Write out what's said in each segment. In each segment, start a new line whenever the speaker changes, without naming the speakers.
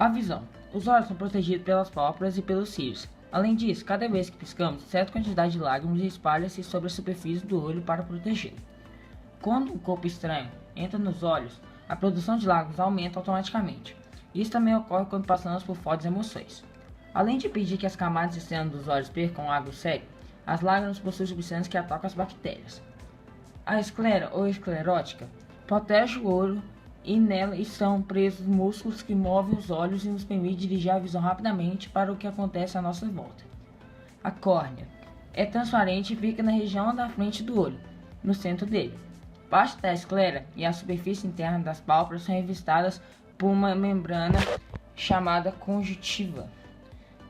A visão. Os olhos são protegidos pelas pálpebras e pelos cílios. Além disso, cada vez que piscamos, certa quantidade de lágrimas espalha-se sobre a superfície do olho para protegê-lo. Quando um corpo estranho entra nos olhos, a produção de lágrimas aumenta automaticamente. Isso também ocorre quando passamos por fortes emoções. Além de impedir que as camadas externas dos olhos percam água do cérebro, as lágrimas possuem substâncias que atacam as bactérias. A esclera ou esclerótica protege o olho e nela estão presos músculos que movem os olhos e nos permitem dirigir a visão rapidamente para o que acontece à nossa volta. A córnea é transparente e fica na região da frente do olho, no centro dele. Parte da esclera e a superfície interna das pálpebras são revistadas por uma membrana chamada conjuntiva.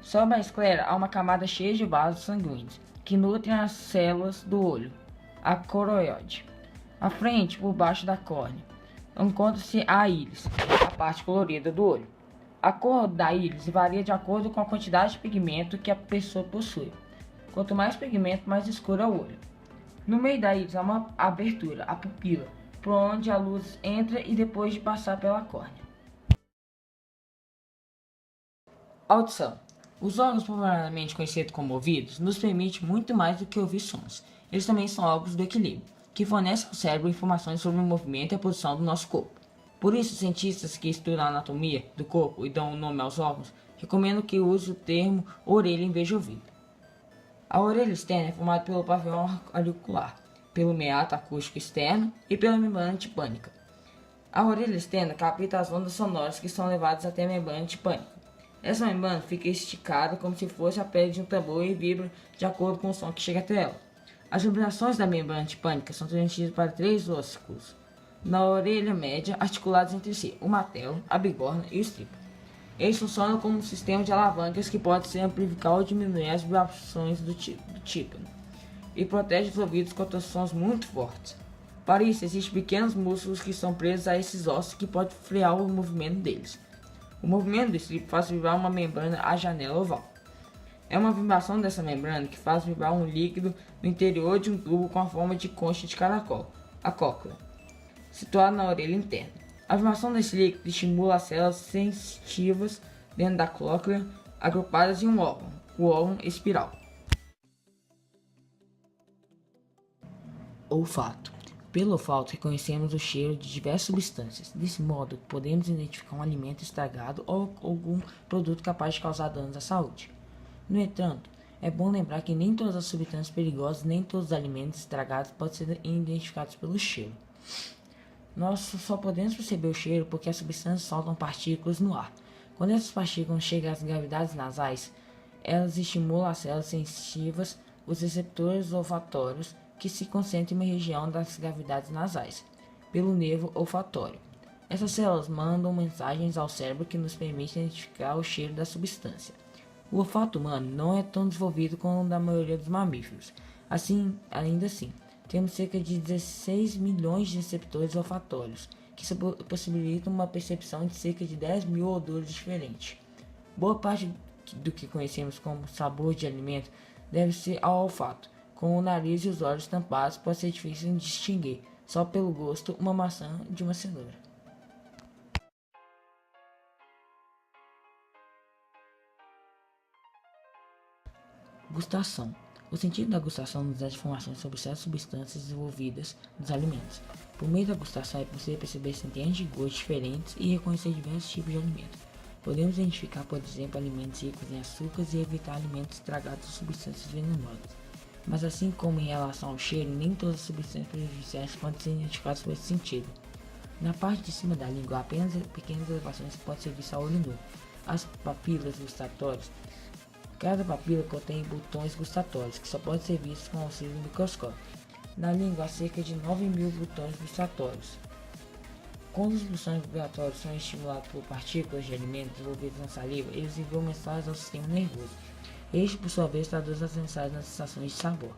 Sob a esclera há uma camada cheia de vasos sanguíneos que nutrem as células do olho, a coroide. À frente, por baixo da córnea, encontra-se a íris, a parte colorida do olho. A cor da íris varia de acordo com a quantidade de pigmento que a pessoa possui. Quanto mais pigmento, mais escuro é o olho. No meio da íris há uma abertura, a pupila, por onde a luz entra e depois de passar pela córnea. Audição. Os órgãos popularmente conhecidos como ouvidos nos permitem muito mais do que ouvir sons. Eles também são órgãos do equilíbrio, que fornecem ao cérebro informações sobre o movimento e a posição do nosso corpo. Por isso, cientistas que estudam a anatomia do corpo e dão o nome aos órgãos recomendam que use o termo orelha em vez de ouvido. A orelha externa é formada pelo pavilhão auricular, pelo meato acústico externo e pela membrana tipânica. A orelha externa capta as ondas sonoras que são levadas até a membrana tipânica. Essa membrana fica esticada como se fosse a pele de um tambor e vibra de acordo com o som que chega até ela. As vibrações da membrana tipânica são transmitidas para três ósculos na orelha média, articulados entre si, o matelo, a bigorna e o estribo. Eles funcionam como um sistema de alavancas que pode ser amplificar ou diminuir as vibrações do tímpano e protege os ouvidos contra sons muito fortes. Para isso, existem pequenos músculos que são presos a esses ossos que podem frear o movimento deles. O movimento do estribo faz vibrar uma membrana à janela oval. É uma vibração dessa membrana que faz vibrar um líquido no interior de um tubo com a forma de concha de caracol, a cóclea, situado na orelha interna. A vibração desse líquido estimula as células sensitivas dentro da cóclea, agrupadas em um órgão, o órgão espiral. Olfato. Pelo olfato, reconhecemos o cheiro de diversas substâncias. Desse modo, podemos identificar um alimento estragado ou algum produto capaz de causar danos à saúde. No entanto, é bom lembrar que nem todas as substâncias perigosas nem todos os alimentos estragados podem ser identificados pelo cheiro. Nós só podemos perceber o cheiro porque as substâncias soltam partículas no ar. Quando essas partículas chegam às cavidades nasais, elas estimulam as células sensitivas, os receptores olfatórios, que se concentram em uma região das cavidades nasais, pelo nervo olfatório. Essas células mandam mensagens ao cérebro que nos permitem identificar o cheiro da substância. O olfato humano não é tão desenvolvido como o da maioria dos mamíferos. Ainda assim, temos cerca de 16 milhões de receptores olfatórios, que possibilitam uma percepção de cerca de 10 mil odores diferentes. Boa parte do que conhecemos como sabor de alimento deve-se ao olfato. Com o nariz e os olhos tampados, pode ser difícil de distinguir, só pelo gosto, uma maçã de uma cenoura. Gustação. O sentido da gustação nos dá informações sobre certas substâncias desenvolvidas nos alimentos. Por meio da gustação é possível perceber centenas de gostos diferentes e reconhecer diversos tipos de alimentos. Podemos identificar, por exemplo, alimentos ricos em açúcares e evitar alimentos estragados ou substâncias venenosas. Mas assim como em relação ao cheiro, nem todas as substâncias prejudiciais podem ser identificadas por esse sentido. Na parte de cima da língua, apenas pequenas elevações podem ser vistas a olho nu. As papilas gustatórias. Cada papila contém botões gustatórios, que só podem ser vistos com auxílio do microscópio. Na língua há cerca de 9.000 botões gustatórios. Quando os botões gustatórios são estimulados por partículas de alimentos envolvidas na saliva, eles enviam mensagens ao sistema nervoso. Este, por sua vez, traduz as mensagens nas sensações de sabor.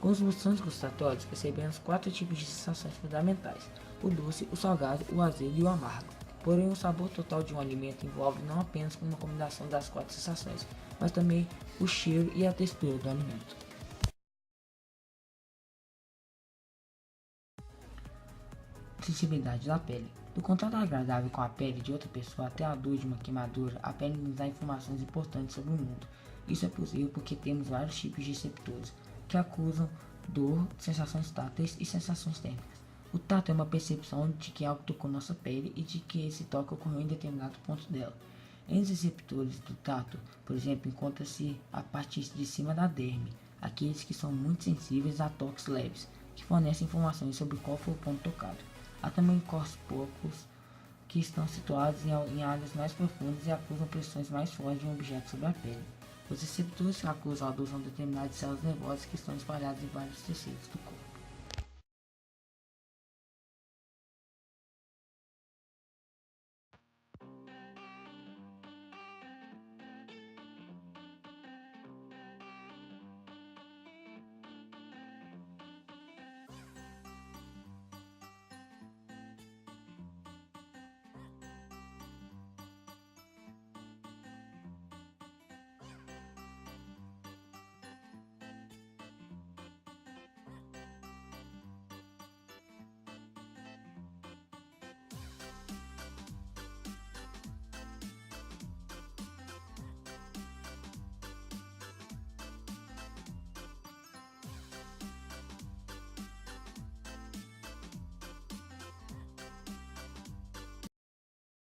Com os botões gustatórios, percebemos 4 tipos de sensações fundamentais: o doce, o salgado, o azedo e o amargo. Porém, o sabor total de um alimento envolve não apenas uma combinação das 4 sensações, mas também o cheiro e a textura do alimento. sensibilidade da pele. Do contato agradável com a pele de outra pessoa até a dor de uma queimadura, a pele nos dá informações importantes sobre o mundo. Isso é possível porque temos vários tipos de receptores que acusam dor, sensações táteis e sensações térmicas. O tato é uma percepção de que algo tocou nossa pele e de que esse toque ocorreu em determinado ponto dela. Entre os receptores do tato, por exemplo, encontra-se a parte de cima da derme, aqueles que são muito sensíveis a toques leves, que fornecem informações sobre qual foi o ponto tocado. Há também corpúsculos que estão situados em áreas mais profundas e acusam pressões mais fortes de um objeto sobre a pele. Os receptores acusam a dor são determinadas células nervosas que estão espalhadas em vários tecidos do corpo.